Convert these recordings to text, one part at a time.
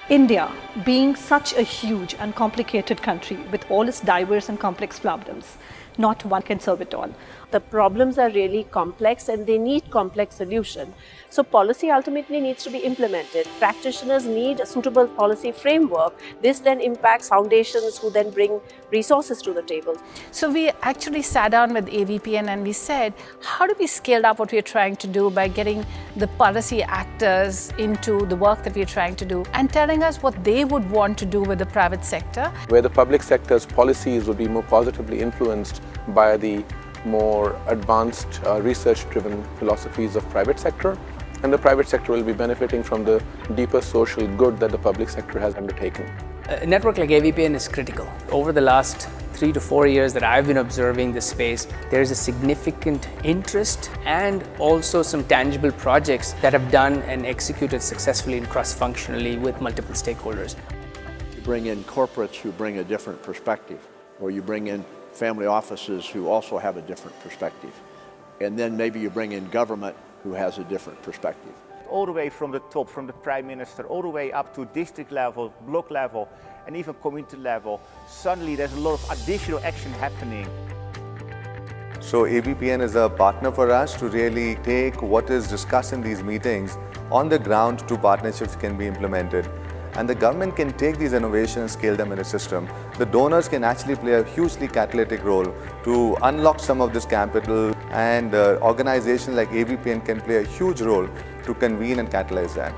India, being such a huge and complicated country with all its diverse and complex problems, not one can solve it all. The problems are really complex and they need complex solution. So policy ultimately needs to be implemented. Practitioners need a suitable policy framework. This then impacts foundations who then bring resources to the table. So we actually sat down with AVPN and we said, how do we scale up what we're trying to do by getting the policy actors into the work that we're trying to do and telling us what they would want to do with the private sector. Where the public sector's policies would be more positively influenced by the more advanced research-driven philosophies of private sector, and the private sector will be benefiting from the deeper social good that the public sector has undertaken. A network like AVPN is critical. Over the last 3 to 4 years that I've been observing this space, there is a significant interest and also some tangible projects that have done and executed successfully and cross-functionally with multiple stakeholders. You bring in corporates who bring a different perspective, or you bring in family offices who also have a different perspective. And then maybe you bring in government who has a different perspective. All the way from the top, from the Prime Minister, all the way up to district level, block level, and even community level, suddenly there's a lot of additional action happening. So AVPN is a partner for us to really take what is discussed in these meetings on the ground to partnerships can be implemented. And the government can take these innovations and scale them in a system. The donors can actually play a hugely catalytic role to unlock some of this capital, and organizations like AVPN can play a huge role to convene and catalyze that.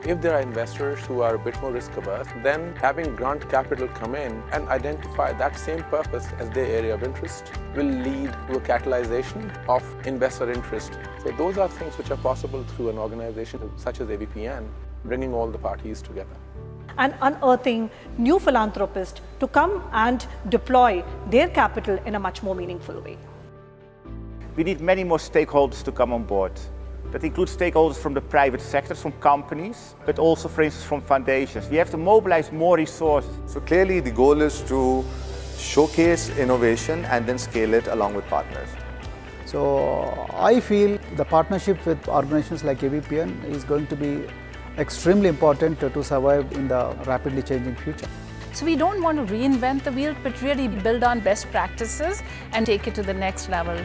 If there are investors who are a bit more risk-averse, then having grant capital come in and identify that same purpose as their area of interest will lead to a catalyzation of investor interest. So those are things which are possible through an organization such as AVPN, bringing all the parties together. And unearthing new philanthropists to come and deploy their capital in a much more meaningful way. We need many more stakeholders to come on board. That includes stakeholders from the private sector, from companies, but also, for instance, from foundations. We have to mobilize more resources. So clearly the goal is to showcase innovation and then scale it along with partners. So I feel the partnership with organizations like AVPN is going to be extremely important to survive in the rapidly changing future. So we don't want to reinvent the wheel, but really build on best practices and take it to the next level.